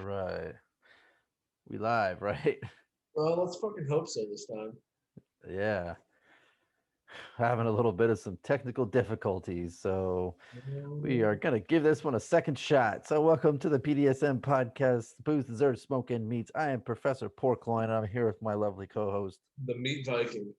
right. We live, right? Well, let's fucking hope so this time. Yeah. Having a little bit of some technical difficulties. So we Mm, are going to give this one a second shot. So welcome to the BDSM podcast, Booze, Dessert, Smoke and Meats. I am Professor Porkloin. And I'm here with my lovely co-host. the meat Viking.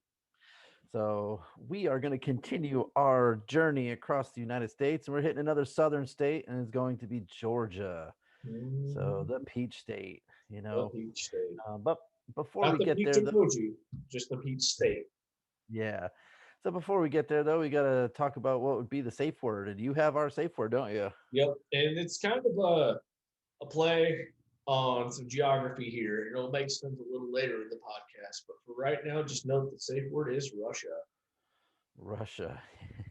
So we are going to continue our journey across the United States. And we're hitting another southern state, and it's going to be Georgia. So Mm, the peach state, you the know. peach state. But before Not we the get peach there, of though, Fuji, just the peach state. yeah. So before we get there, though, we got to talk about what would be the safe word. And you have our safe word, don't you? Yep. And it's kind of a play on some geography here. It'll make sense a little later in the podcast. But for right now, just note the safe word is Russia. Russia.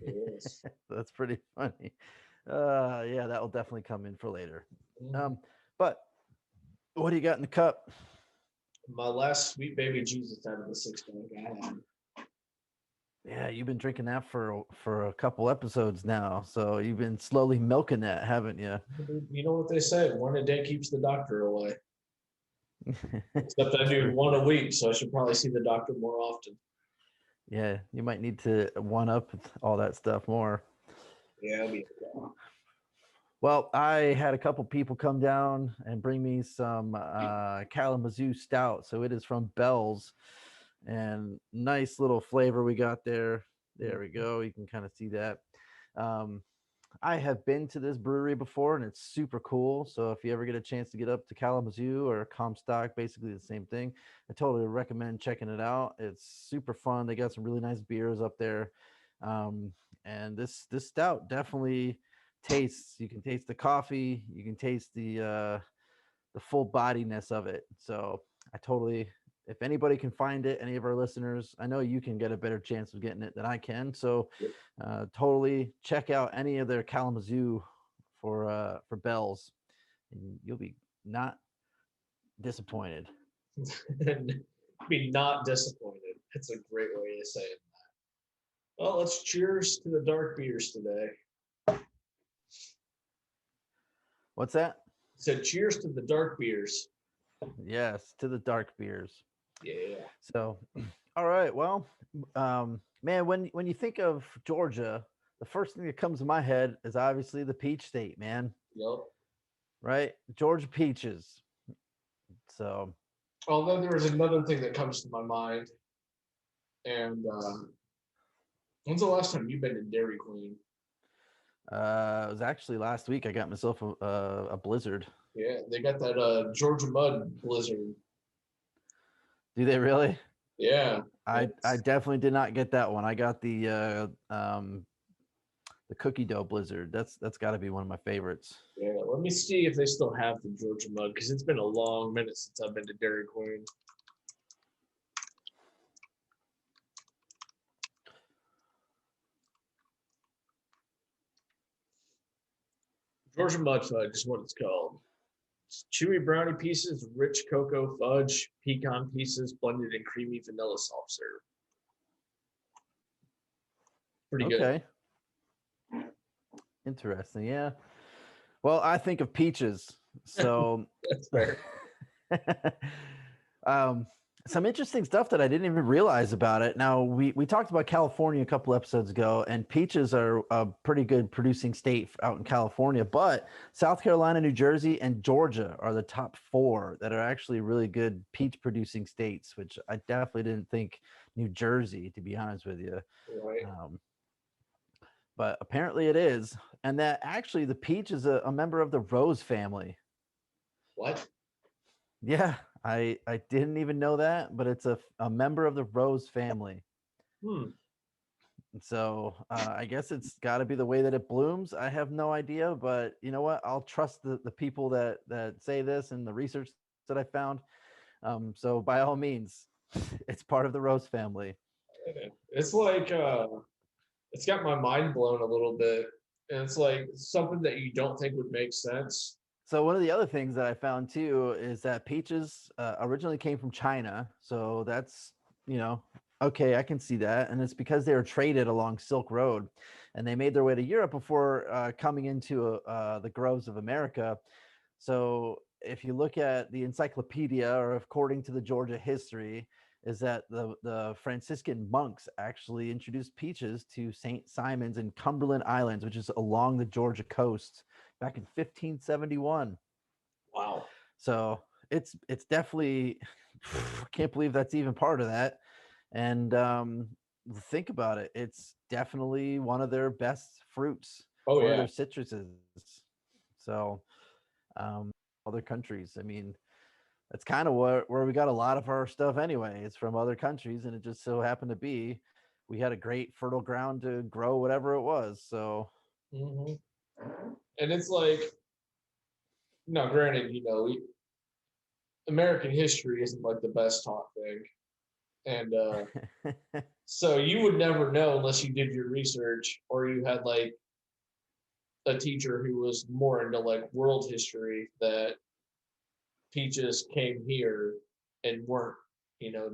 Yes. That's pretty funny. Yeah, that will definitely come in for later. Mm, Um, but what do you got in the cup? my last sweet baby Jesus out of the six pack I had. Yeah, you've been drinking that for a couple episodes now, so you've been slowly milking that, haven't you? You know what they say? One a day keeps the doctor away. Except I do True. one a week, so I should probably see the doctor more often. Yeah, you might need to one up all that stuff more. Yeah, I'll be okay. Well, I had a couple people come down and bring me some Kalamazoo Stout. So it is from Bell's, and nice little flavor we got there. There we go. You can kind of see that. Um, I have been to this brewery before, and it's super cool. So if you ever get a chance to get up to Kalamazoo or Comstock, basically the same thing, I totally recommend checking it out. It's super fun. They got some really nice beers up there, um, and this stout definitely tastes. You can taste the coffee. You can taste the full bodiness of it. So I totally, if anybody can find it, any of our listeners, I know you can get a better chance of getting it than I can. So totally check out any of their Kalamazoo for bells, and you'll be not disappointed. And be not disappointed. It's a great way to say it. Well, let's cheers to the dark beers today. What's that? So cheers to the dark beers. Yes, to the dark beers. Yeah. So, all right. Well, man, when you think of Georgia, the first thing that comes to my head is obviously the peach state, man. Yep. Right? Georgia peaches. So, Although there is another thing that comes to my mind, and when's the last time you've been to Dairy Queen? it was actually last week I got myself a blizzard. Yeah, they got that Georgia mud blizzard. Do they really? Yeah. I definitely did not get that one. I got the cookie dough blizzard. That's got to be one of my favorites. Yeah, let me see if they still have the Georgia mud because it's been a long minute since I've been to Dairy Queen. Georgia mud fudge is what it's called. It's chewy brownie pieces, rich cocoa fudge, pecan pieces blended in creamy vanilla soft serve. Pretty good. Okay, interesting. Yeah. Well, I think of peaches. So, That's fair. um, some interesting stuff that I didn't even realize about it. Now, we talked about California a couple episodes ago, and peaches are a pretty good producing state out in California, but South Carolina, New Jersey, and Georgia are the top four that are actually really good peach producing states, which I definitely didn't think New Jersey, to be honest with you. Right. Um, but apparently it is. And that actually the peach is a member of the rose family. What? Yeah, I didn't even know that, but it's a member of the rose family. Hmm. So I guess it's got to be the way that it blooms. I have no idea, but you know what? I'll trust the people that say this and the research that I found. So by all means, it's part of the rose family. It's like it's got my mind blown a little bit. And it's like something that you don't think would make sense. So one of the other things that I found too is that peaches originally came from China. So that's, you know, okay, I can see that. And it's because they were traded along Silk Road and they made their way to Europe before coming into the groves of America. So if you look at the encyclopedia, or according to the Georgia history, is that the Franciscan monks actually introduced peaches to St. Simon's and Cumberland Islands, which is along the Georgia coast, back in 1571. Wow. So it's definitely, I can't believe that's even part of that. And think about it, it's definitely one of their best fruits, Oh one of yeah. their citruses. So other countries, I mean, that's kind of where we got a lot of our stuff anyway. It's from other countries, and it just so happened to be we had a great fertile ground to grow whatever it was. So hmm And it's like, now granted, American history isn't like the best taught thing. And so you would never know unless you did your research or you had like a teacher who was more into like world history that peaches came here and weren't,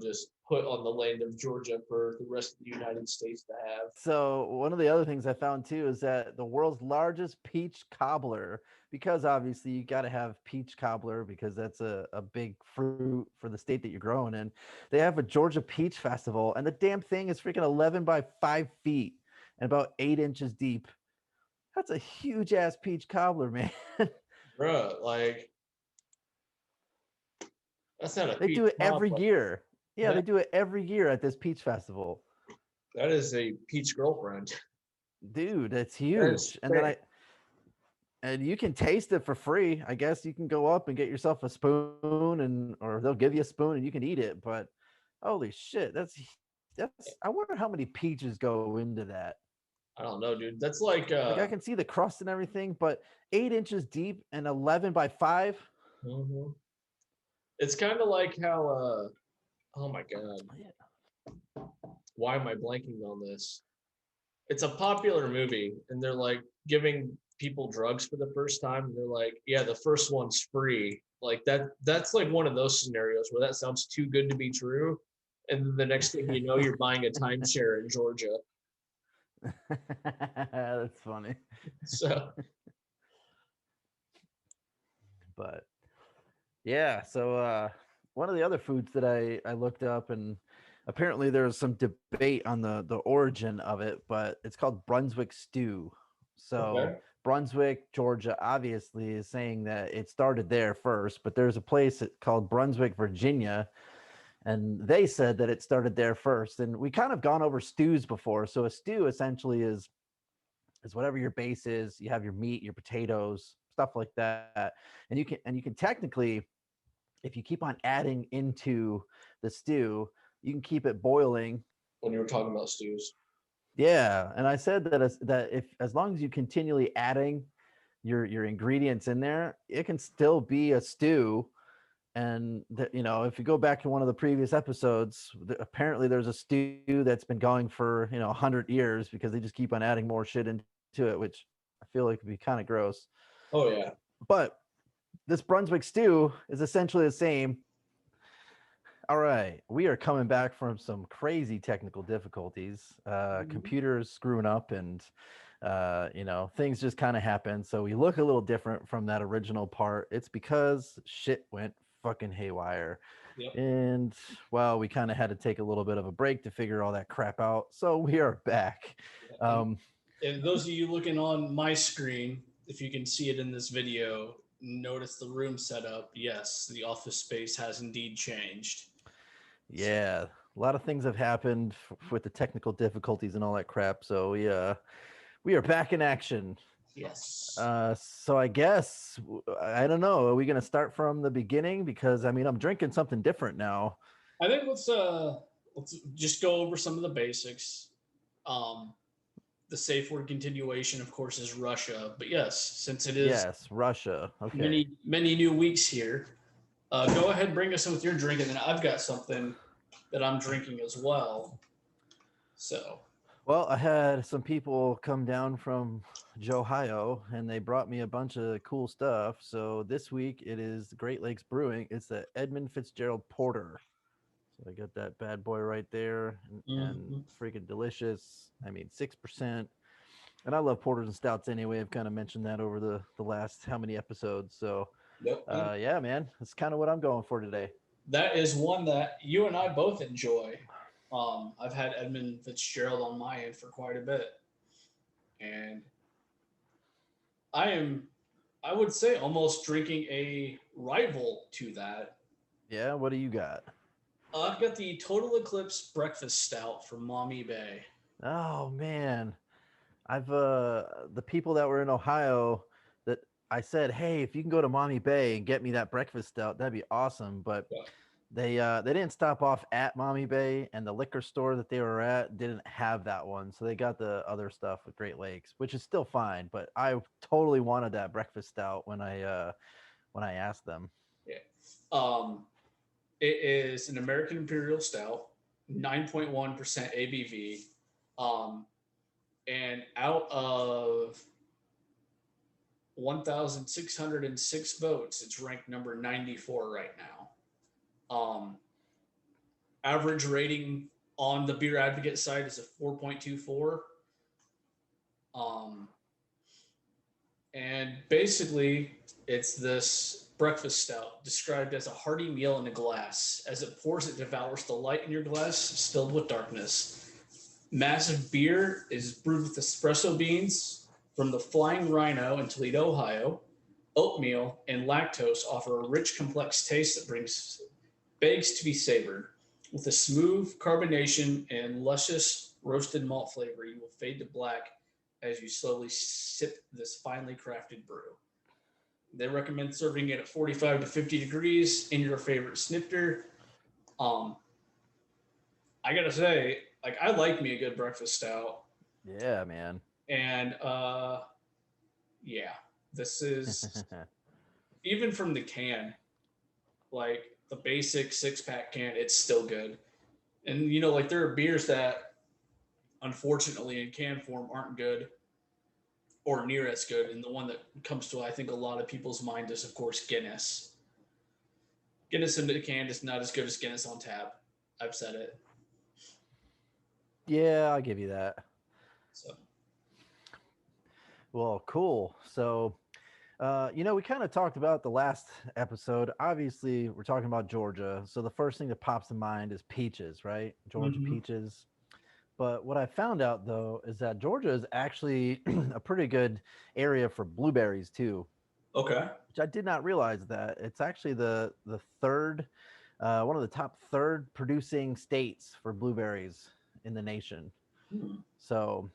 just put on the land of Georgia for the rest of the United States to have. So one of the other things I found too is that the world's largest peach cobbler, because obviously you got to have peach cobbler because that's a big fruit for the state that you're growing in. They have a Georgia Peach Festival, and the damn thing is freaking 11 by 5 feet and about 8 inches deep. That's a huge ass peach cobbler, man. Bruh, like, that's not a They peach do it every cobbler. year. Yeah, That, they do it every year at this peach festival. that is a peach girlfriend. Dude, that's That is huge. And then thick. and you can taste it for free. I guess you can go up and get yourself a spoon, and or they'll give you a spoon and you can eat it. But holy shit, that's I wonder how many peaches go into that. I don't know, dude. That's like Like I can see the crust and everything, but 8 inches deep and 11 by 5. mhm. It's kind of like how oh my god, Yeah. why am I blanking on this? It's a popular movie and they're like giving people drugs for the first time and they're like, yeah, the first one's free. Like that's like one of those scenarios where that sounds too good to be true. And then the next thing you know, you're buying a timeshare in Georgia. That's funny. So But yeah, so one of the other foods that I looked up, and apparently there's some debate on the origin of it, but it's called Brunswick Stew. So okay. Brunswick, Georgia, obviously is saying that it started there first, but there's a place called Brunswick, Virginia, and they said that it started there first. And we kind of gone over stews before. So a stew essentially is whatever your base is. You have your meat, your potatoes, stuff like that, and you can technically, if you keep on adding into the stew, you can keep it boiling. When you were talking about stews. Yeah, and I said that if as long as you continually adding your ingredients in there, it can still be a stew. And if you go back to one of the previous episodes, apparently there's a stew that's been going for 100 years because they just keep on adding more shit into it, which I feel like would be kind of gross. Oh yeah. But this Brunswick stew is essentially the same. All right, we are coming back from some crazy technical difficulties. Computers screwing up, and things just kind of happen. So we look a little different from that original part. It's because shit went fucking haywire, Yep. and well, we kind of had to take a little bit of a break to figure all that crap out. So we are back. And, and those of you looking on my screen, if you can see it in this video, notice the room setup. Yes, the office space has indeed changed. Yeah, a lot of things have happened with the technical difficulties and all that crap. So we are back in action. Yes. So I guess I don't know. Are we gonna start from the beginning? Because I mean, I'm drinking something different now. I think let's just go over some of the basics. The safe word continuation, of course, is Russia. But yes, since it is Yes, Russia. Okay. many new weeks here, go ahead and bring us in with your drink, and then I've got something that I'm drinking as well. So, Well, I had some people come down from Ohio, and they brought me a bunch of cool stuff. So this week it is Great Lakes Brewing. It's the Edmund Fitzgerald Porter. So I got that bad boy right there, and freaking delicious. I mean, 6%. And I love porters and stouts anyway. I've kind of mentioned that over the last how many episodes. So Yep. Yeah, man, that's kind of what I'm going for today. That is one that you and I both enjoy. I've had Edmund Fitzgerald on my end for quite a bit, and I would say, almost drinking a rival to that. Yeah, what do you got? I've got the Total Eclipse Breakfast Stout from Mommy Bay. Oh man, I've the people that were in Ohio that I said, hey, if you can go to Mommy Bay and get me that breakfast stout, that'd be awesome. But Yeah. they didn't stop off at Mommy Bay, and the liquor store that they were at didn't have that one, so they got the other stuff with Great Lakes, which is still fine. But I totally wanted that breakfast stout when I asked them. Yeah. Um, it is an American Imperial Stout, 9.1% ABV. And out of 1,606 votes, it's ranked number 94 right now. Average rating on the Beer Advocate site is a 4.24. And basically, it's this breakfast stout described as a hearty meal in a glass. As it pours, it devours the light in your glass, filled with darkness. Massive Beer is brewed with espresso beans from the Flying Rhino in Toledo, Ohio. Oatmeal and lactose offer a rich, complex taste that begs to be savored. With a smooth carbonation and luscious roasted malt flavor, you will fade to black as you slowly sip this finely crafted brew. They recommend serving it at 45 to 50 degrees in your favorite snifter. I gotta say, like, I like me a good breakfast stout. Yeah, man. And yeah, this is even from the can, like the basic 6-pack can, it's still good. And like there are beers that unfortunately in can form aren't good or near as good. And the one that comes to, I think, a lot of people's mind is, of course, Guinness. Guinness in the can is not as good as Guinness on tap. I've said it. Yeah, I'll give you that. So, well, cool. So, we kind of talked about the last episode. Obviously, we're talking about Georgia. So the first thing that pops in mind is peaches, right? Georgia peaches. But what I found out, though, is that Georgia is actually a pretty good area for blueberries, too. okay. Which I did not realize that. It's actually the third, one of the top third producing states for blueberries in the nation. So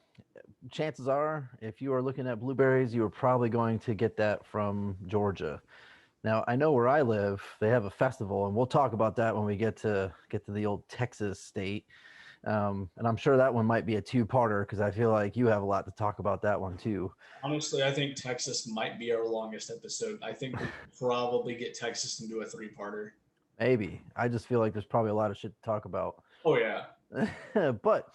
chances are, if you are looking at blueberries, you are probably going to get that from Georgia. Now, I know where I live, they have a festival, and we'll talk about that when we get to the old Texas state. And I'm sure that one might be a two-parter because I feel like you have a lot to talk about that one too. Honestly, I think Texas might be our longest episode. I think we probably get Texas into a 3-parter. Maybe. I just feel like there's probably a lot of shit to talk about. Oh, yeah. But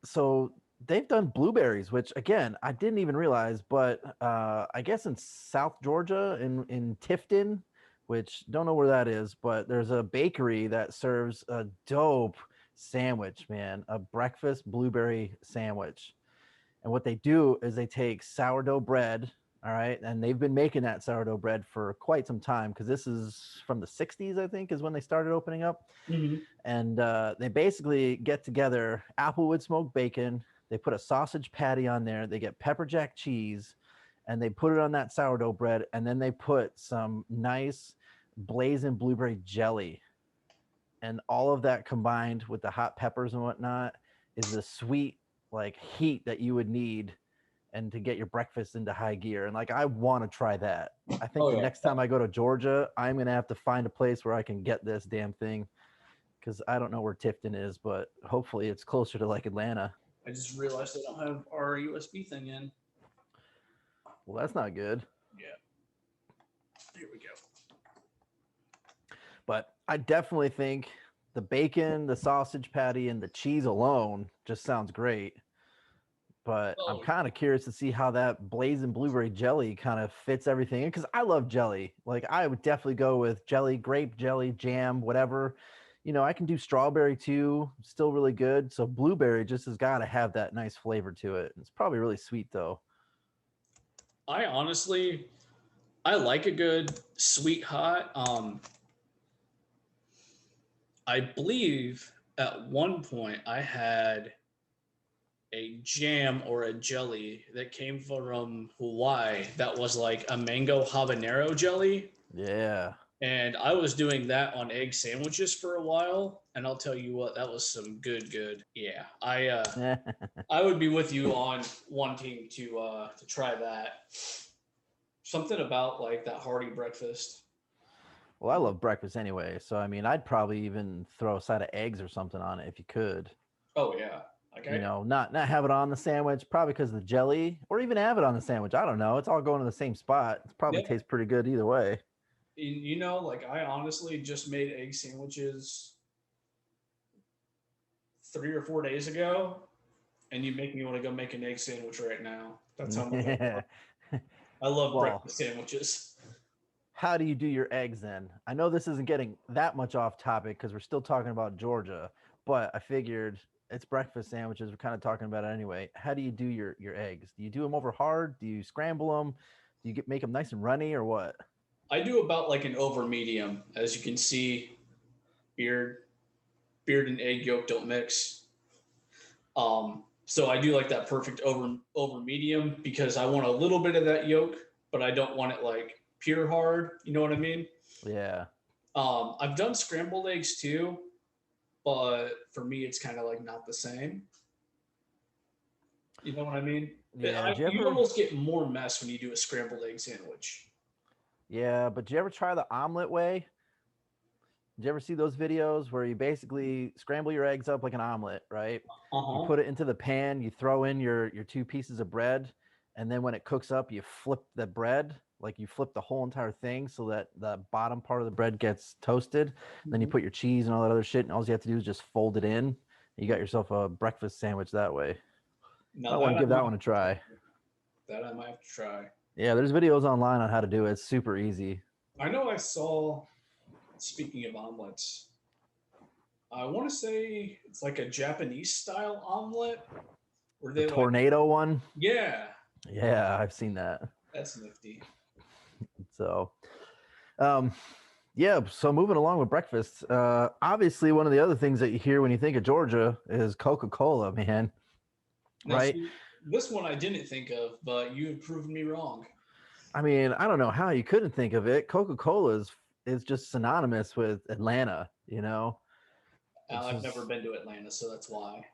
so they've done blueberries, which again, I didn't even realize, but I guess in South Georgia, in Tifton, which don't know where that is, but there's a bakery that serves a dope sandwich, man, a breakfast blueberry sandwich. And what they do is they take sourdough bread, all right, and they've been making that sourdough bread for quite some time because this is from the 60s, I think, is when they started opening up. And they basically get together applewood smoked bacon, they put a sausage patty on there, they get pepper jack cheese, and they put it on that sourdough bread, and then they put some nice blazing blueberry jelly. And all of that combined with the hot peppers and whatnot is the sweet like heat that you would need and to get your breakfast into high gear. And like I want to try that. I think next time I go to Georgia, I'm gonna have to find a place where I can get this damn thing because I don't know where Tifton is, but hopefully it's closer to like Atlanta. I just realized I don't have our USB thing in. Well, that's not good. Yeah. Here we go. But I definitely think the bacon, the sausage patty, and the cheese alone just sounds great. But I'm kind of curious to see how that blazing blueberry jelly kind of fits everything in because I love jelly. Like I would definitely go with jelly, grape jelly, jam, whatever. I can do strawberry too, still really good. So blueberry just has got to have that nice flavor to it. It's probably really sweet though. I I like a good sweet hot. I believe at one point I had a jam or a jelly that came from Hawaii that was like a mango habanero jelly. Yeah. And I was doing that on egg sandwiches for a while. And I'll tell you what, that was some good. Yeah. I would be with you on wanting to try that. Something about like that hearty breakfast. Well, I love breakfast anyway, so I mean, I'd probably even throw a side of eggs or something on it if you could. Oh yeah. Okay. You know, not have it on the sandwich, probably because of the jelly, or even have it on the sandwich. I don't know. It's all going to the same spot. It probably Yeah. tastes pretty good either way. You know, like I honestly just made egg sandwiches 3 or 4 days ago, and you make me want to go make an egg sandwich right now. That's how much I love Well, breakfast sandwiches. how do you do your eggs then? I know this isn't getting that much off topic because we're still talking about Georgia, but I figured it's breakfast sandwiches. We're kind of talking about it anyway. How do you do your eggs? Do you do them over hard? Do you scramble them? Do you make them nice and runny or what? I do about like an over medium. As you can see, beard and egg yolk don't mix. So I do like that perfect over medium because I want a little bit of that yolk, but I don't want it like pure hard. You know what I mean? Yeah. I've done scrambled eggs too, but for me, it's kind of like not the same. You know what I mean? Yeah. You almost get more mess when you do a scrambled egg sandwich. Yeah, but did you ever try the omelet way? Did you ever see those videos where you basically scramble your eggs up like an omelet, right? You put it into the pan, you throw in your 2 pieces of bread, and then when it cooks up, you flip the bread, like you flip the whole entire thing so that the bottom part of the bread gets toasted. Then you put your cheese and all that other shit, and all you have to do is just fold it in. You got yourself a breakfast sandwich that way. I want to give that one a try. That I might have to try. Yeah, there's videos online on how to do it. It's super easy. I know I saw, speaking of omelets, I want to say it's like a Japanese style omelet. Where the tornado one? Yeah. Yeah, I've seen that. That's nifty. So, yeah, so moving along with breakfast, obviously one of the other things that you hear when you think of Georgia is Coca-Cola, man. Now, right? See, this one I didn't think of, but you have proven me wrong. I mean, I don't know how you couldn't think of it. Coca-Cola is just synonymous with Atlanta, you know? I've never been to Atlanta, so that's why.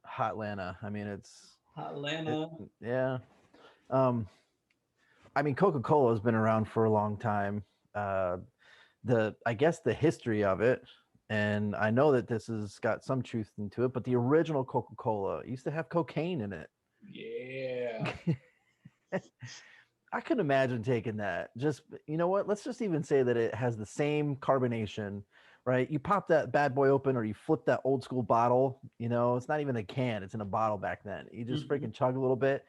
Hot Atlanta. I mean, it's Atlanta. Yeah. I mean, Coca-Cola has been around for a long time. I guess the history of it, and I know that this has got some truth into it, but the original Coca-Cola used to have cocaine in it. Yeah. I could imagine taking that. Just, you know what? Let's just even say that it has the same carbonation, right? You pop that bad boy open or you flip that old school bottle, you know, it's not even a can, it's in a bottle back then. You just freaking chug a little bit.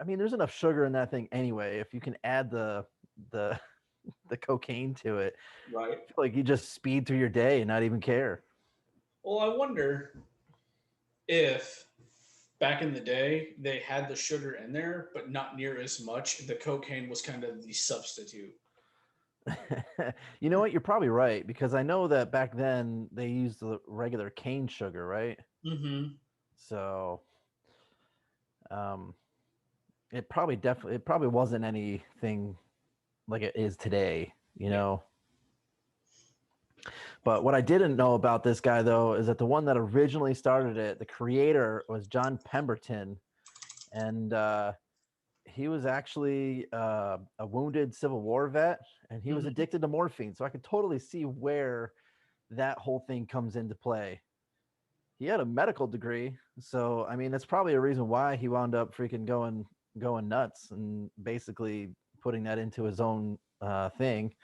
I mean, there's enough sugar in that thing anyway. If you can add the cocaine to it, right? I feel like you just speed through your day and not even care. Well, I wonder if back in the day they had the sugar in there, but not near as much. The cocaine was kind of the substitute. You know what? You're probably right, because I know that back then they used the regular cane sugar, right? Mm-hmm. So, it probably wasn't anything like it is today, you know. But what I didn't know about this guy, though, is that the one that originally started it, the creator, was John Pemberton, and he was actually a wounded Civil War vet, and he was addicted to morphine. So I could totally see where that whole thing comes into play. He had a medical degree, so I mean, that's probably a reason why he wound up freaking going nuts and basically putting that into his own thing.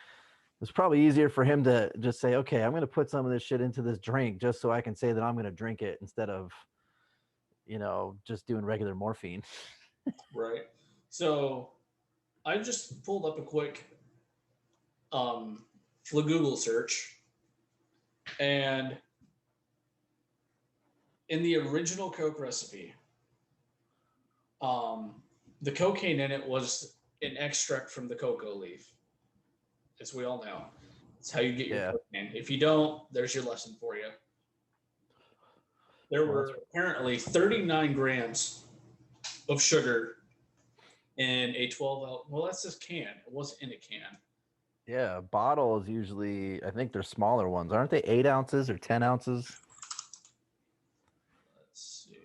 It's probably easier for him to just say, okay, I'm going to put some of this shit into this drink just so I can say that I'm going to drink it instead of, you know, just doing regular morphine. Right. So I just pulled up a quick Google search, and in the original Coke recipe, the cocaine in it was an extract from the cocoa leaf, as we all know. It's how you get your cocaine. If you don't, there's your lesson for you. There were apparently 39 grams of sugar in a 12-ounce. Well, that's this can. It wasn't in a can. Yeah, a bottle is usually, I think they're smaller ones. Aren't they 8 ounces or 10 ounces? Let's see.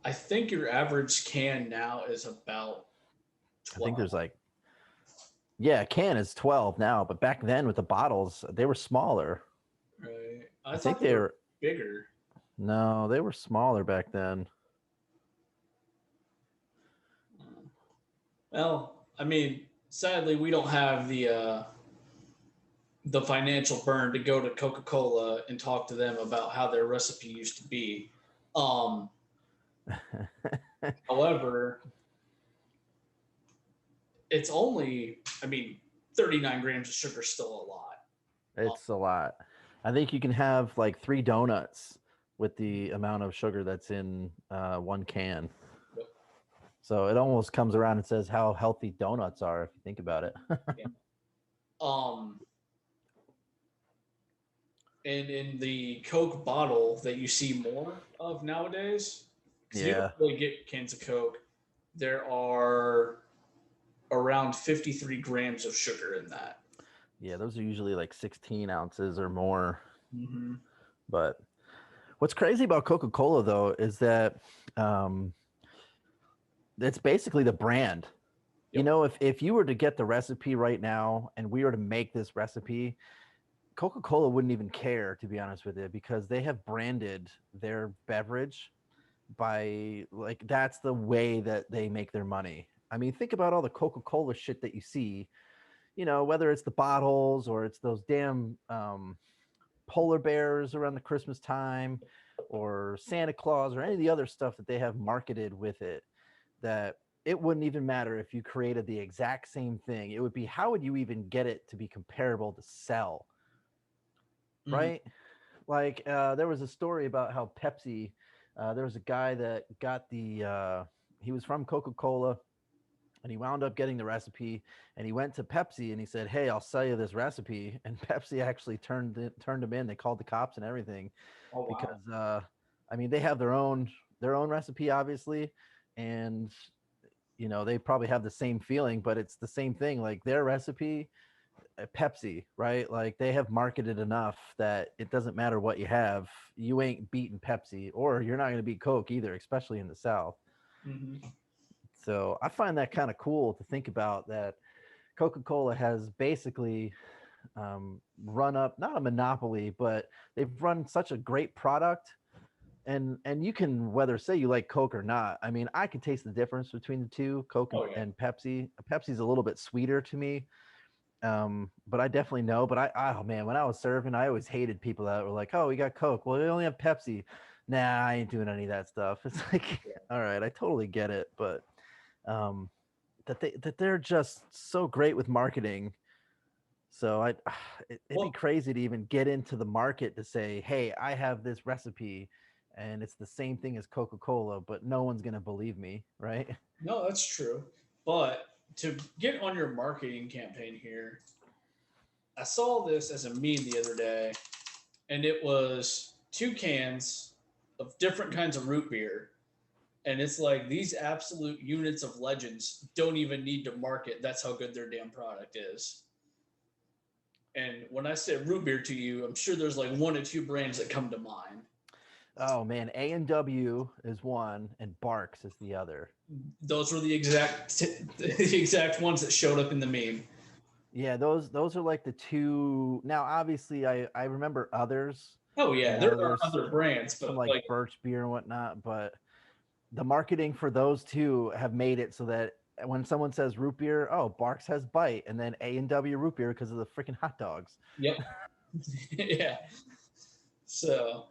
I think your average can now is about 12. I think there's like, yeah, a can is 12 now, but back then with the bottles, they were smaller. Right. I think they were bigger. No, they were smaller back then. Well, I mean, sadly, we don't have the financial burn to go to Coca-Cola and talk to them about how their recipe used to be. However, it's only, 39 grams of sugar is still a lot. It's a lot. I think you can have like 3 donuts with the amount of sugar that's in one can. Yep. So it almost comes around and says how healthy donuts are if you think about it. Yeah. And in the Coke bottle that you see more of nowadays, because you don't really get cans of Coke, there are around 53 grams of sugar in that. Yeah, those are usually like 16 ounces or more. Mm-hmm. But what's crazy about Coca-Cola, though, is that it's basically the brand. Yep. You know, if you were to get the recipe right now and we were to make this recipe, Coca-Cola wouldn't even care, to be honest with you, because they have branded their beverage by, like, that's the way that they make their money. I mean, think about all the Coca-Cola shit that you see, you know, whether it's the bottles or it's those damn polar bears around the Christmas time or Santa Claus or any of the other stuff that they have marketed with it, that it wouldn't even matter if you created the exact same thing. It would be, how would you even get it to be comparable to sell? Right? Like there was a story about how Pepsi, there was a guy that got he was from Coca-Cola and he wound up getting the recipe and he went to Pepsi and he said, "Hey, I'll sell you this recipe." And Pepsi actually turned him in. They called the cops and everything. Oh, wow. Because I mean, they have their own recipe, obviously. And, you know, they probably have the same feeling, but it's the same thing. Like their recipe, Pepsi, right? Like they have marketed enough that it doesn't matter what you have, you ain't beating Pepsi, or you're not going to beat Coke either, especially in the South. Mm-hmm. So I find that kind of cool to think about, that Coca-Cola has basically run up, not a monopoly, but they've run such a great product. And you can, whether say you like Coke or not, I mean, I can taste the difference between the two, Coke and Pepsi. Pepsi's a little bit sweeter to me. But I definitely know. But oh man, when I was serving, I always hated people that were like, "Oh, we got Coke. Well, we only have Pepsi." Nah, I ain't doing any of that stuff. It's like, all right, I totally get it, but that they're just so great with marketing. So it'd be crazy to even get into the market to say, "Hey, I have this recipe, and it's the same thing as Coca-Cola," but no one's gonna believe me, right? No, that's true, but to get on your marketing campaign here, I saw this as a meme the other day, and it was 2 cans of different kinds of root beer. And it's like, these absolute units of legends don't even need to market. That's how good their damn product is. And when I say root beer to you, I'm sure there's like 1 or 2 brands that come to mind. Oh man, A&W is one and Barks is the other. Those were the exact ones that showed up in the meme. Yeah, those are like the 2. Now, obviously, I remember others. Oh yeah, you know, there are other brands, but some like Birch beer and whatnot. But the marketing for those 2 have made it so that when someone says root beer, oh, Barks has Bite, and then A&W root beer because of the freaking hot dogs. Yep. Yeah. So.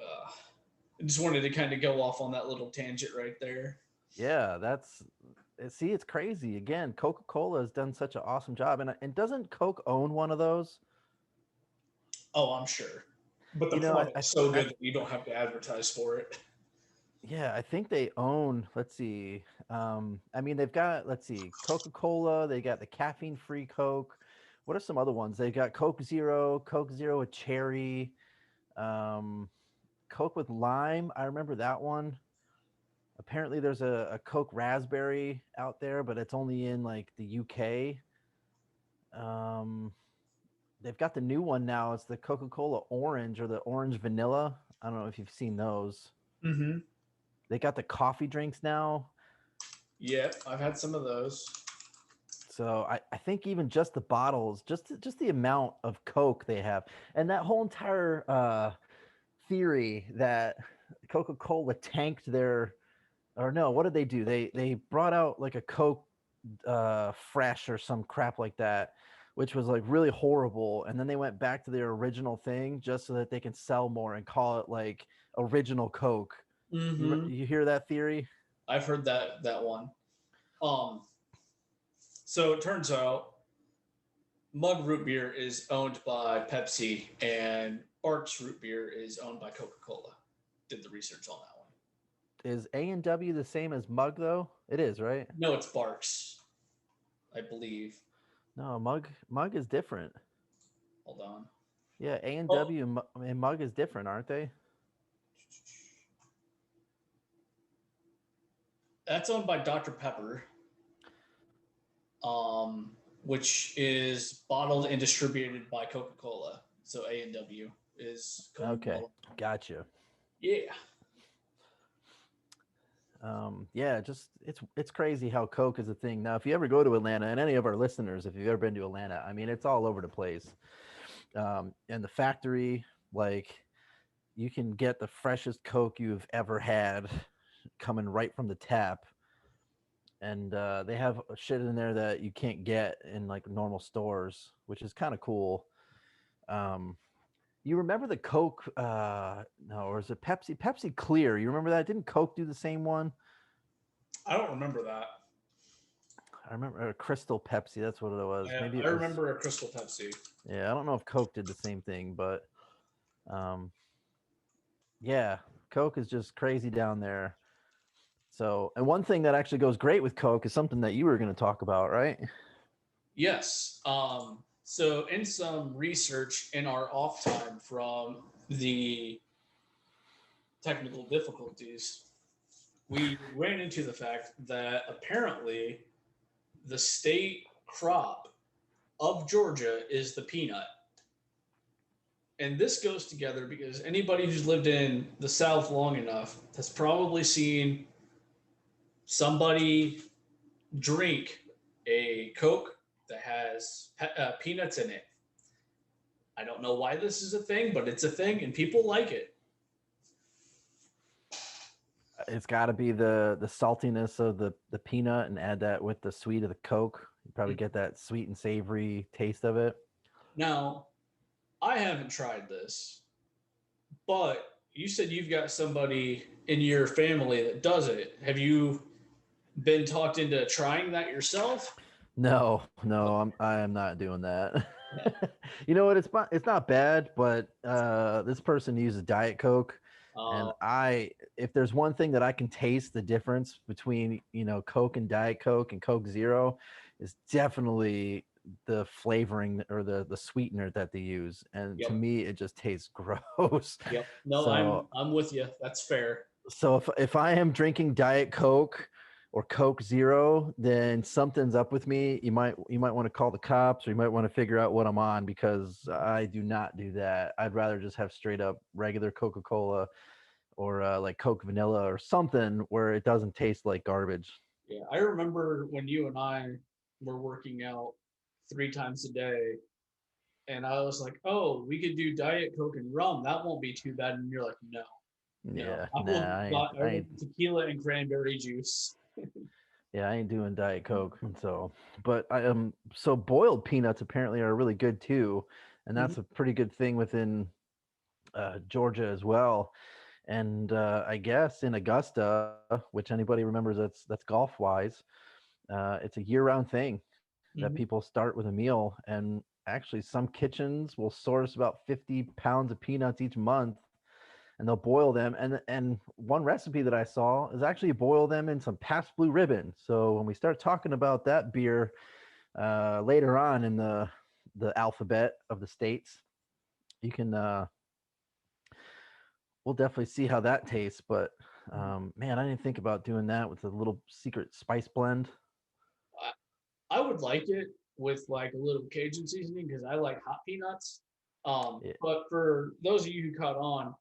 I just wanted to kind of go off on that little tangent right there. Yeah, it's crazy. Again, Coca-Cola has done such an awesome job. And doesn't Coke own one of those? Oh, I'm sure. But the You know, product's so I good that you don't have to advertise for it. yeah, I think they own, let's see. I mean, they've got, let's see, Coca-Cola, they got the caffeine-free Coke. What are some other ones? They got Coke Zero with cherry, um, Coke with lime. I remember that one. Apparently there's a Coke raspberry out there, but it's only in like the UK. Um, they've got the new one now. It's the Coca-Cola orange or the orange vanilla. I don't know if you've seen those. Mm-hmm. They got the coffee drinks now. Yeah, I've had some of those. So I think even just the bottles, just the amount of Coke they have, and that whole entire theory that Coca-Cola tanked their, or no, what did they do? They brought out like a Coke fresh or some crap like that, which was like really horrible, and then they went back to their original thing just so that they can sell more and call it like original Coke. Mm-hmm. You hear that theory? I've heard that one. Um, so it turns out Mug Root Beer is owned by Pepsi, and Barks Root Beer is owned by Coca-Cola. Did the research on that one. Is A&W the same as Mug though? It is, right? No, it's Barks, I believe. No, Mug is different. Hold on. Yeah, Oh, A&W and Mug is different, aren't they? that's owned by Dr. Pepper, which is bottled and distributed by Coca-Cola. So A&W is Okay, Coca-Cola. gotcha. Yeah. Yeah, just it's crazy how Coke is a thing. Now, if you ever go to Atlanta, and any of our listeners, if you've ever been to Atlanta, I mean, it's all over the place. And the factory, like, you can get the freshest Coke you've ever had coming right from the tap. And they have shit in there that you can't get in like normal stores, which is kind of cool. Um, you remember the Coke? No, or is it Pepsi? Pepsi Clear. You remember that? Didn't Coke do the same one? I don't remember that. I remember Crystal Pepsi. That's what it was. Yeah, Maybe it I was. remember a Crystal Pepsi. Yeah, I don't know if Coke did the same thing, but um, yeah, Coke is just crazy down there. So, and one thing that actually goes great with Coke is something that you were going to talk about, right? Yes. So in some research in our off time from the technical difficulties, we ran into the fact that apparently the state crop of Georgia is the peanut. And this goes together because anybody who's lived in the South long enough has probably seen somebody drink a Coke that has peanuts in it. I don't know why this is a thing, but it's a thing and people like it. It's got to be the saltiness of the peanut and add that with the sweet of the Coke. You probably get that sweet and savory taste of it. Now, I haven't tried this, but you said you've got somebody in your family that does it. Have you been talked into trying that yourself? No, I am not doing that. You know what? It's not bad, but this person uses Diet Coke, and Uh, if there's one thing that I can taste the difference between Coke and Diet Coke and Coke Zero, is definitely the flavoring or the sweetener that they use, and to yep, me it just tastes gross. yep. No, So I'm with you. That's fair. if I am drinking Diet Coke or Coke Zero, then something's up with me. You might want to call the cops, or you might want to figure out what I'm on, because I do not do that. I'd rather just have straight up regular Coca-Cola or like Coke Vanilla or something where it doesn't taste like garbage. Yeah, I remember when you and I were working out 3 times a day, and I was like, "Oh, we could do Diet Coke and rum. That won't be too bad." And you're like, "No, no, Yeah, nah, I want tequila and cranberry juice." I ain't doing Diet Coke. So, but so boiled peanuts apparently are really good too, and Mhm. that's a pretty good thing within Georgia as well. And I guess in Augusta, which anybody remembers, that's golf wise, it's a year-round thing that Mhm. people start with a meal. And actually some kitchens will source about 50 pounds of peanuts each month, and they'll boil them. And one recipe that I saw is actually boil them in some Pabst Blue Ribbon. So when we start talking about that beer later on in the alphabet of the states, you can we'll definitely see how that tastes. But man, I didn't think about doing that with a little secret spice blend. I would like it with like a little Cajun seasoning because I like hot peanuts. Yeah. But for those of you who caught on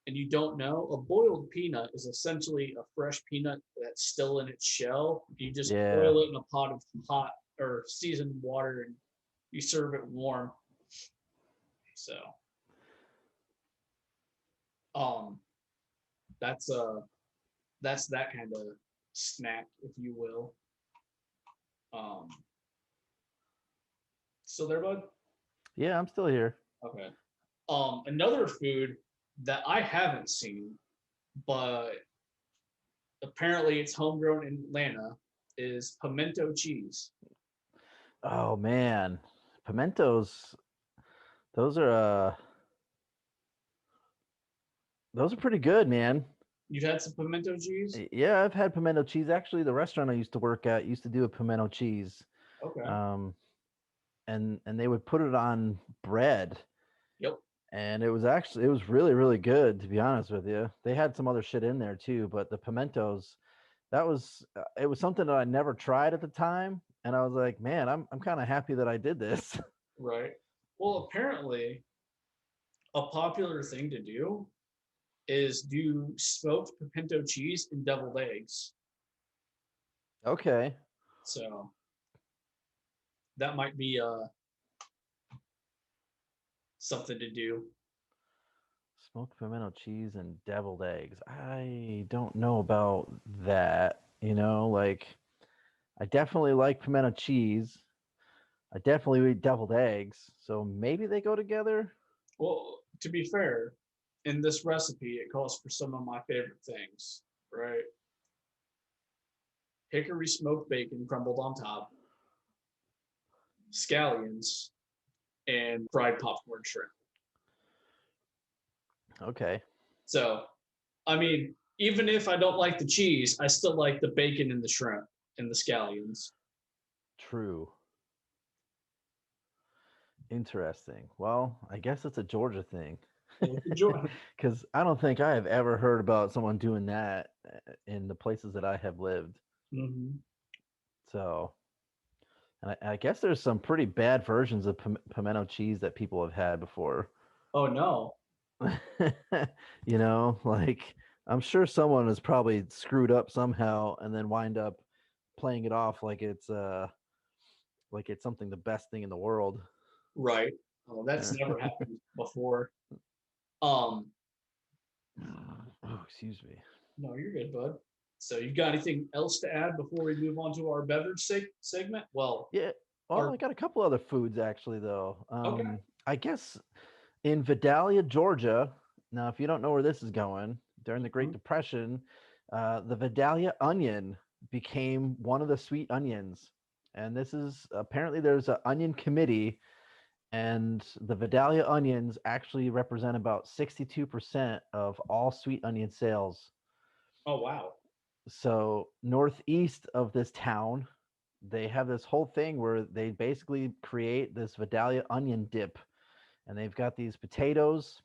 and you don't know, a boiled peanut is essentially a fresh peanut that's still in its shell. You just Yeah. boil it in a pot of hot or seasoned water and you serve it warm. So, that's that kind of snack, if you will. Still there, bud? Yeah, I'm still here. Okay. Another food that I haven't seen, but apparently it's homegrown in Atlanta, is pimento cheese. Oh man, pimentos. Those are pretty good, man. You've had some pimento cheese? Yeah, I've had pimento cheese. Actually, the restaurant I used to work at used to do a pimento cheese. Okay. And they would put it on bread. Yep. And it was really, really good, to be honest with you. They had some other shit in there too, but the pimentos, it was something that I never tried at the time, and I was like, man, I'm kind of happy that I did this. Right. Well, apparently, a popular thing to do is do smoked pimento cheese and deviled eggs. Okay. So that might be something to do. Smoked pimento cheese and deviled eggs. I don't know about that. Like I definitely like pimento cheese. I definitely eat deviled eggs. So maybe they go together. Well, to be fair, in this recipe, it calls for some of my favorite things, right? Hickory smoked bacon crumbled on top, scallions, and fried popcorn shrimp. Okay. So, I mean, even if I don't like the cheese, I still like the bacon and the shrimp and the scallions. True. Interesting. Well, I guess it's a Georgia thing. Enjoy. Because I don't think I have ever heard about someone doing that in the places that I have lived. Mm-hmm. So, and I guess there's some pretty bad versions of pimento cheese that people have had before. Oh no. Like I'm sure someone has probably screwed up somehow and then wind up playing it off like it's something the best thing in the world. Right. Oh, that's never happened before. Oh, excuse me. No, you're good, bud. So you got anything else to add before we move on to our beverage segment? Well, Yeah. Well, I got a couple other foods actually, though. Okay. I guess in Vidalia, Georgia. Now, if you don't know where this is going, during the Great Depression, the Vidalia onion became one of the sweet onions, and this is apparently there's an onion committee, and the Vidalia onions actually represent about 62% of all sweet onion sales. Oh wow. So northeast of this town, they have this whole thing where they basically create this Vidalia onion dip, and they've got these potatoes,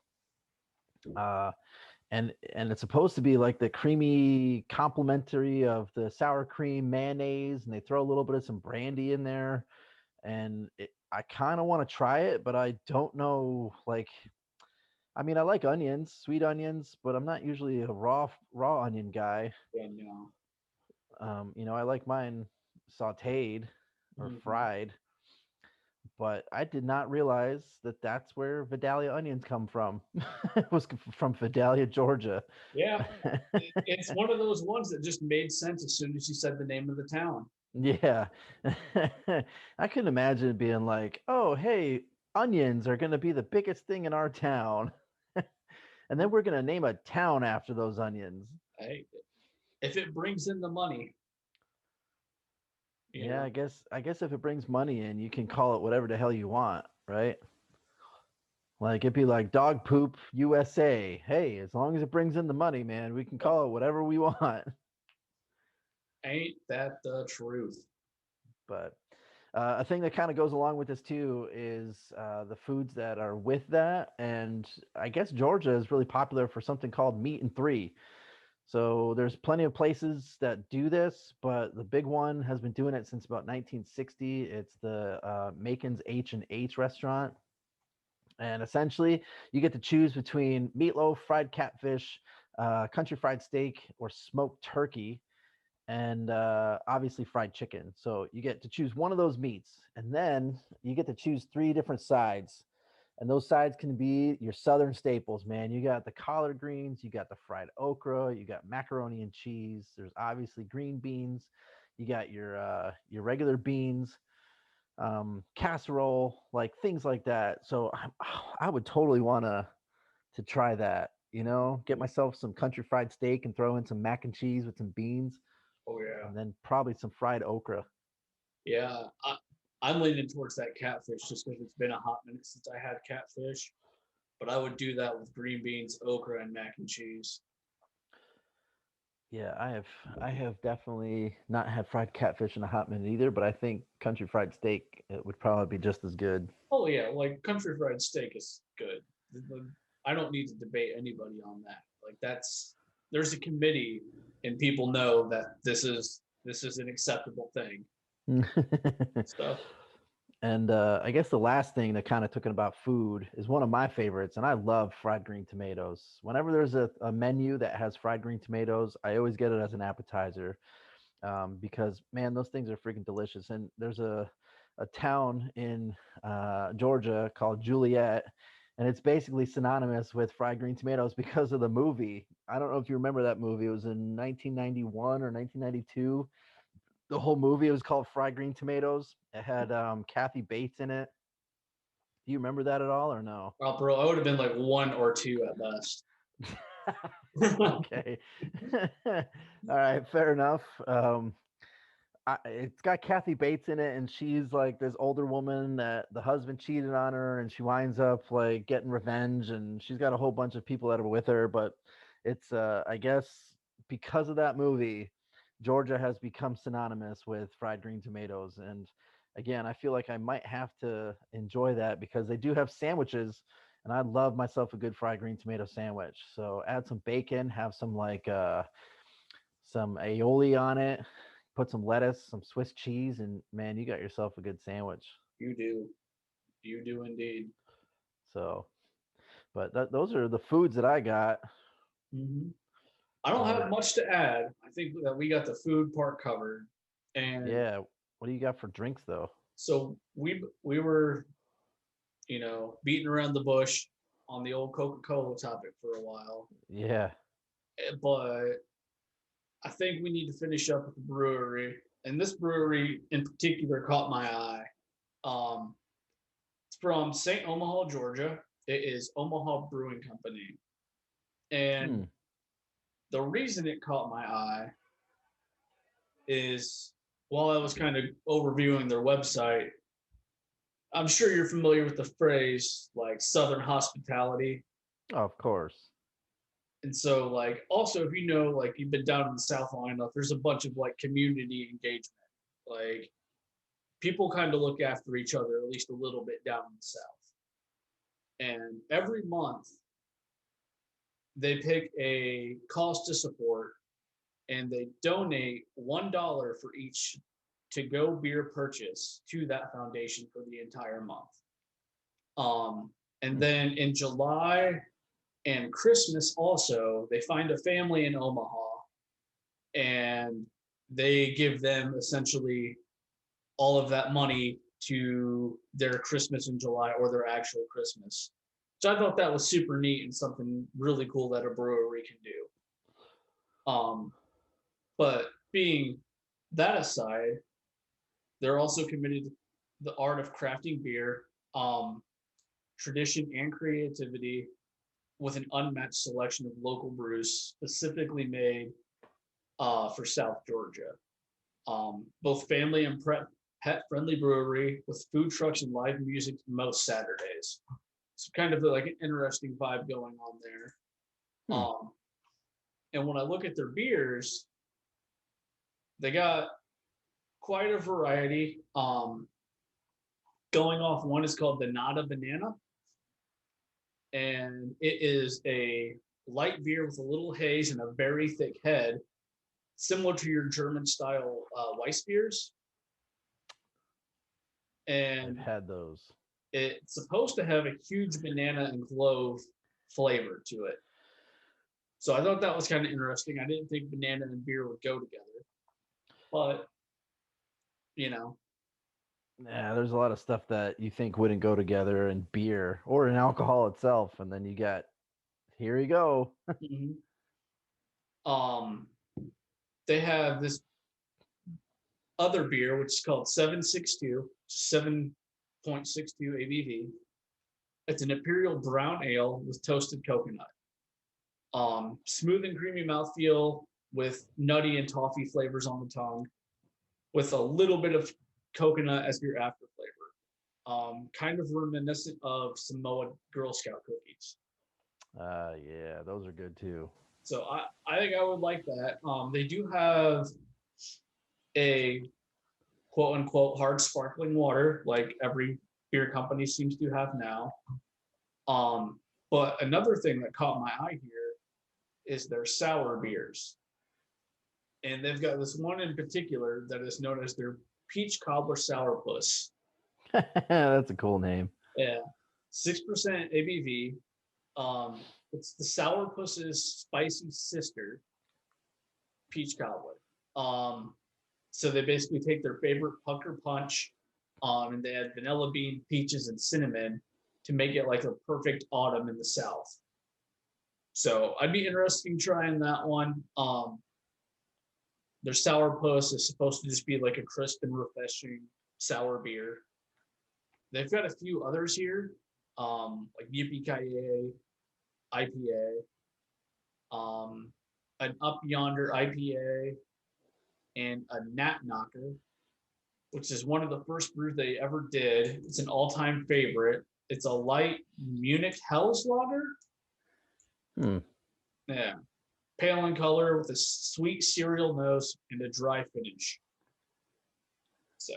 and it's supposed to be like the creamy complementary of the sour cream mayonnaise, and they throw a little bit of some brandy in there, and I kind of want to try it, but I don't know. Like, I mean, I like onions, sweet onions, but I'm not usually a raw onion guy. Yeah, no. I like mine sautéed or fried, but I did not realize that that's where Vidalia onions come from. It was from Vidalia, Georgia. Yeah, it's one of those ones that just made sense as soon as you said the name of the town. Yeah. I can imagine it being like, oh, hey, onions are going to be the biggest thing in our town. And then we're going to name a town after those onions. Hey, if it brings in the money. Yeah, I guess if it brings money in, you can call it whatever the hell you want. right? Like it'd be like dog poop USA. Hey, as long as it brings in the money, man, we can call it whatever we want. Ain't that the truth? But a thing that kind of goes along with this too is the foods that are with that. And I guess Georgia is really popular for something called meat and three. So there's plenty of places that do this, but the big one has been doing it since about 1960. It's the Macon's H&H restaurant. And essentially, you get to choose between meatloaf, fried catfish, country fried steak, or smoked turkey, and obviously fried chicken. So you get to choose one of those meats, and then you get to choose three different sides. And those sides can be your southern staples, man. You got the collard greens, you got the fried okra, you got macaroni and cheese. There's obviously green beans. You got your regular beans, casserole, like things like that. So I would totally want to try that. Get myself some country fried steak and throw in some mac and cheese with some beans, Oh yeah, and then probably some fried okra. yeah. I'm leaning towards that catfish just because it's been a hot minute since I had catfish. But I would do that with green beans, okra, and mac and cheese. Yeah, I have definitely not had fried catfish in a hot minute either, but I think country fried steak it would probably be just as good. Oh yeah, like country fried steak is good. I don't need to debate anybody on that. Like there's a committee and people know that this is an acceptable thing. So And I guess the last thing that kind of talking about food is one of my favorites, and I love fried green tomatoes. Whenever there's a menu that has fried green tomatoes, I always get it as an appetizer because man, those things are freaking delicious. And there's a town in Georgia called Juliet, and it's basically synonymous with fried green tomatoes because of the movie. I don't know if you remember that movie. It was in 1991 or 1992. The whole movie was called Fried Green Tomatoes. It had Kathy Bates in it. Do you remember that at all or no? well, bro, I would have been like one or two at best. Okay. All right, fair enough. It's got Kathy Bates in it, and she's like this older woman that the husband cheated on her, and she winds up like getting revenge, and she's got a whole bunch of people that are with her. But it's, I guess, because of that movie, Georgia has become synonymous with fried green tomatoes. And again, I feel like I might have to enjoy that because they do have sandwiches, and I love myself a good fried green tomato sandwich. So add some bacon, have some like some aioli on it, put some lettuce, some Swiss cheese, and man, you got yourself a good sandwich. You do. You do indeed. So, but those are the foods that I got. Hmm. I don't So, have much to add. I think that we got the food part covered. And yeah, what do you got for drinks though? so we were, beating around the bush on the old Coca-Cola topic for a while. Yeah. But I think we need to finish up with the brewery. And this brewery in particular caught my eye. It's from St. Omaha, Georgia. It is Omaha Brewing Company. And Hmm. the reason it caught my eye is while I was kind of overviewing their website, I'm sure you're familiar with the phrase like Southern hospitality. Oh, of course. And so, like, also, if like, you've been down in the South long enough, there's a bunch of like community engagement. Like, people kind of look after each other, at least a little bit down in the South. And every month, they pick a cause to support and they donate $1 for each to go beer purchase to that foundation for the entire month. And then in July and Christmas also, they find a family in Omaha and they give them essentially all of that money to their Christmas in July or their actual Christmas. So I thought that was super neat and something really cool that a brewery can do. But being that aside, they're also committed to the art of crafting beer, tradition and creativity with an unmatched selection of local brews specifically made for South Georgia. Both family and pet-friendly brewery with food trucks and live music most Saturdays. So kind of like an interesting vibe going on there. And when I look at their beers, they got quite a variety. Going off one is called the Nada Banana. And it is a light beer with a little haze and a very thick head, similar to your German style Weiss beers. And I've had those. it's supposed to have a huge banana and clove flavor to it. So I thought that was kind of interesting. I didn't think banana and beer would go together. But, you know. Yeah, there's a lot of stuff that you think wouldn't go together in beer or in alcohol itself. And then you got, here you go. They have this other beer, which is called 762, 7.62 ABV. It's an imperial brown ale with toasted coconut. Smooth and creamy mouthfeel with nutty and toffee flavors on the tongue, with a little bit of coconut as your after flavor. Kind of reminiscent of Samoa Girl Scout cookies. Yeah, those are good too. So I think I would like that. They do have a quote unquote hard sparkling water, like every beer company seems to have now. But another thing that caught my eye here is their sour beers. And they've got this one in particular that is known as their Peach Cobbler Sourpuss. That's a cool name. Yeah. 6% ABV. It's the Sourpuss's spicy sister, Peach Cobbler. So they basically take their favorite pucker punch, and they add vanilla bean, peaches, and cinnamon to make it like a perfect autumn in the South. So I'd be interested in trying that one. Their Sourpuss is supposed to just be like a crisp and refreshing sour beer. They've got a few others here, like Yippee-Ki-Yay IPA, an Up Yonder IPA, and a Nat Knocker, which is one of the first brews they ever did. It's an all-time favorite. It's a light Munich Helles lager. Yeah. Pale in color with a sweet cereal nose and a dry finish. So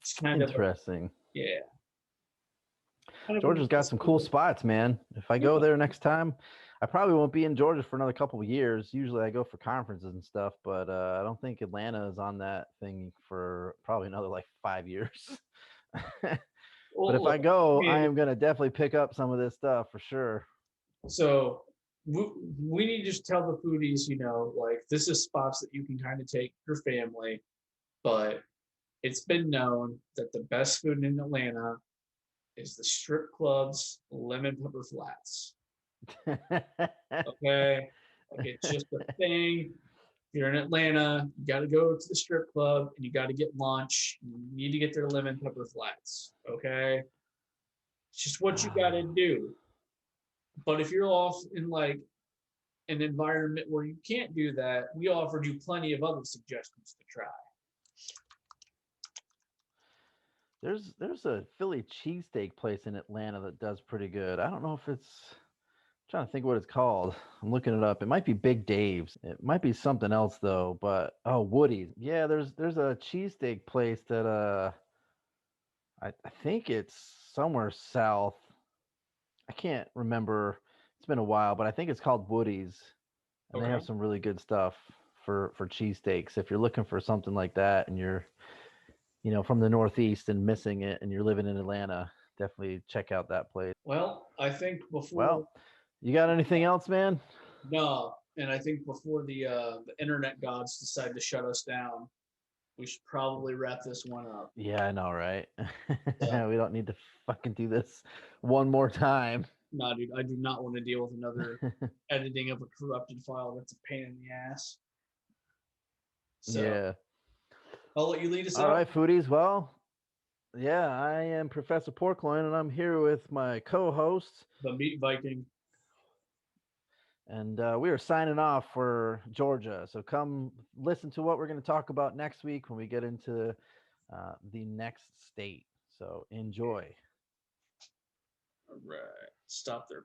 it's kind interesting. Yeah. Georgia's got some cool spots, man. If I go there next time, I probably won't be in Georgia for another couple of years. Usually I go for conferences and stuff, but I don't think Atlanta is on that thing for probably another like 5 years. But if I go, I am going to definitely pick up some of this stuff for sure. So we need to just tell the foodies, like this is spots that you can kind of take your family, but it's been known that the best food in Atlanta is the strip club's lemon pepper flats. Okay? Like it's just a thing. If you're in Atlanta, you got to go to the strip club and you got to get lunch. You need to get their lemon pepper flats. Okay? It's just what you got to do. But if you're off in like an environment where you can't do that, we offered you plenty of other suggestions to try. There's a Philly cheesesteak place in Atlanta that does pretty good. I don't know if it's I'm trying to think what it's called. I'm looking it up. It might be Big Dave's. It might be something else though, but Woody's. Yeah, there's a cheesesteak place that I think it's somewhere south. I can't remember. It's been a while, but I think it's called Woody's. And they have some really good stuff for cheesesteaks. If you're looking for something like that and you're from the Northeast and missing it and you're living in Atlanta, definitely check out that place. Well, I think before. Well, you got anything else, man? No, and I think before the internet gods decide to shut us down, we should probably wrap this one up. Yeah, I know, right? Yeah. We don't need to fucking do this one more time. No, dude, I do not want to deal with another editing of a corrupted file. That's a pain in the ass. So, yeah. I'll let you lead us out. All right, foodies. Well, yeah, I am Professor Porkloin, and I'm here with my co-host, the Meat Viking. And we are signing off for Georgia. So come listen to what we're going to talk about next week when we get into the next state. So enjoy. All right. Stop there.